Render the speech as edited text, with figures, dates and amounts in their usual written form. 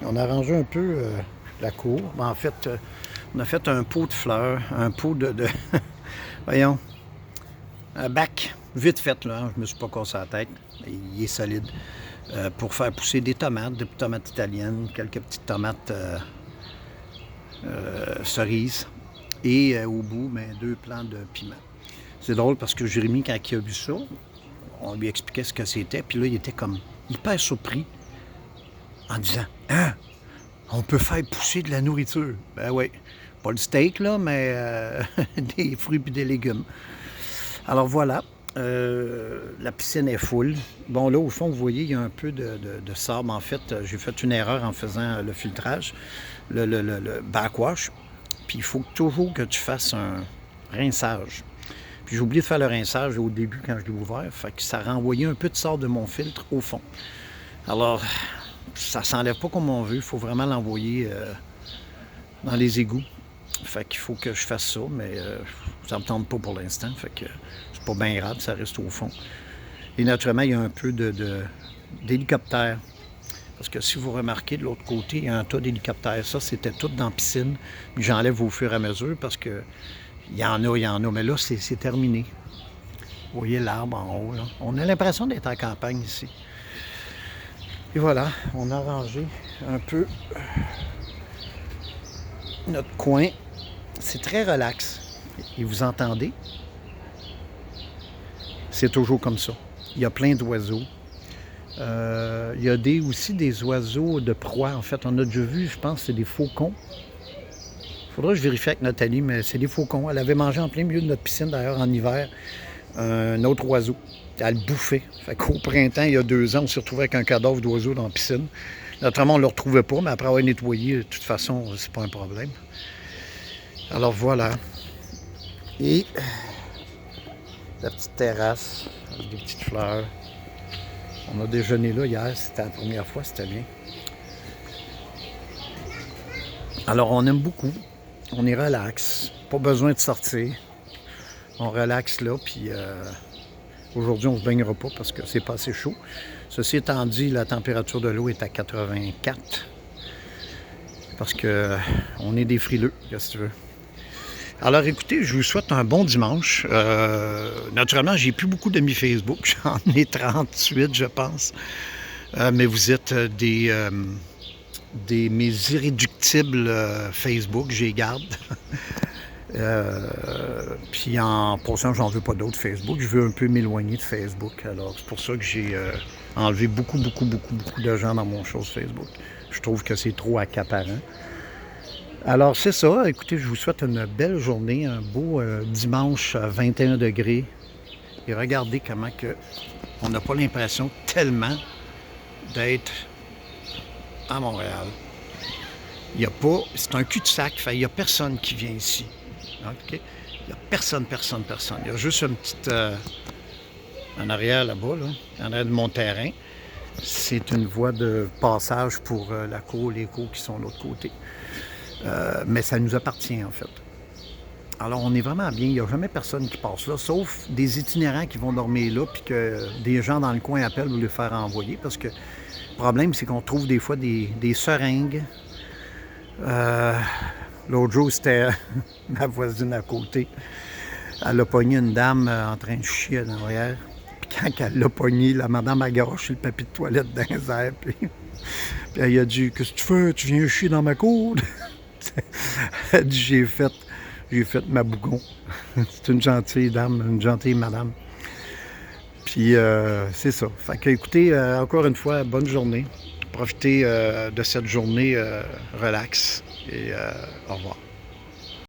On a arrangé un peu la cour. En fait, on a fait un pot de fleurs, un pot de voyons, un bac, vite fait, là, hein, je me suis pas cassé la tête, il est solide, pour faire pousser des tomates italiennes, quelques petites tomates cerises, et au bout, ben, 2 plants de piment. C'est drôle parce que Jérémy, quand il a vu ça, on lui expliquait ce que c'était, puis là, il était comme hyper surpris en disant « Hein? On peut faire pousser de la nourriture. » Ben oui, pas le steak, là, mais des fruits et des légumes. Alors voilà, la piscine est full. Bon, là, au fond, vous voyez, il y a un peu de sable. En fait, j'ai fait une erreur en faisant le filtrage, le backwash. Puis il faut toujours que tu fasses un rinçage. Puis j'ai oublié de faire le rinçage au début quand je l'ai ouvert. Fait que ça renvoyait un peu de sable de mon filtre au fond. Alors, ça s'enlève pas comme on veut. Il faut vraiment l'envoyer dans les égouts. Fait qu'il faut que je fasse ça, mais ça me tente pas pour l'instant. Fait que c'est pas bien grave, ça reste au fond. Et naturellement, il y a un peu d'hélicoptère. Parce que si vous remarquez, de l'autre côté, il y a un tas d'hélicoptères. Ça, c'était tout dans la piscine. Puis j'enlève au fur et à mesure parce que il y en a. Mais là, c'est terminé. Vous voyez l'arbre en haut, là. On a l'impression d'être en campagne ici. Et voilà, on a rangé un peu notre coin. C'est très relax. Et vous entendez? C'est toujours comme ça. Il y a plein d'oiseaux. Il y a aussi des oiseaux de proie. En fait, on a déjà vu, je pense, c'est des faucons. Il faudra que je vérifie avec Nathalie, mais c'est des faucons. Elle avait mangé en plein milieu de notre piscine, d'ailleurs, en hiver, un autre oiseau. Elle le bouffait. Fait qu'au printemps, il y a 2 ans, on s'est retrouvé avec un cadavre d'oiseau dans la piscine. Naturellement, on ne le retrouvait pas, mais après avoir nettoyé, de toute façon, c'est pas un problème. Alors voilà. Et la petite terrasse avec des petites fleurs. On a déjeuné là hier, c'était la première fois, c'était bien. Alors on aime beaucoup, on est relax, pas besoin de sortir. On relaxe là, puis aujourd'hui on ne se baignera pas parce que c'est pas assez chaud. Ceci étant dit, la température de l'eau est à 84. Parce que on est des frileux, qu'est-ce que tu veux. Alors écoutez, je vous souhaite un bon dimanche. Naturellement, j'ai plus beaucoup d'amis Facebook. J'en ai 38, je pense. Mais vous êtes mes irréductibles Facebook, j'y garde. Puis en passant, j'en veux pas d'autres Facebook. Je veux un peu m'éloigner de Facebook. Alors c'est pour ça que j'ai enlevé beaucoup de gens dans mon chose Facebook. Je trouve que c'est trop accaparant. Alors, c'est ça. Écoutez, je vous souhaite une belle journée, un beau dimanche à 21 degrés. Et regardez comment que on n'a pas l'impression tellement d'être à Montréal. Il n'y a pas... C'est un cul-de-sac. Il n'y a personne qui vient ici. Okay? Il n'y a personne. Il y a juste une petite... en arrière, là-bas, là, en arrière de mon terrain. C'est une voie de passage pour la cour, les cours qui sont de l'autre côté. Mais ça nous appartient, en fait. Alors, on est vraiment bien. Il n'y a jamais personne qui passe là, sauf des itinérants qui vont dormir là, puis que des gens dans le coin appellent pour les faire envoyer. Parce que le problème, c'est qu'on trouve des fois des seringues. L'autre jour, c'était ma voisine à côté. Elle a pogné une dame en train de chier en arrière. Puis quand elle l'a pogné, la madame a garoché le papier de toilette dans les airs. Puis elle a dit « Qu'est-ce que tu fais? Tu viens chier dans ma cour? » Elle dit j'ai fait ma bougon. C'est une gentille dame, une gentille madame. Puis c'est ça. Fait que écoutez, encore une fois, bonne journée. Profitez de cette journée relax et au revoir.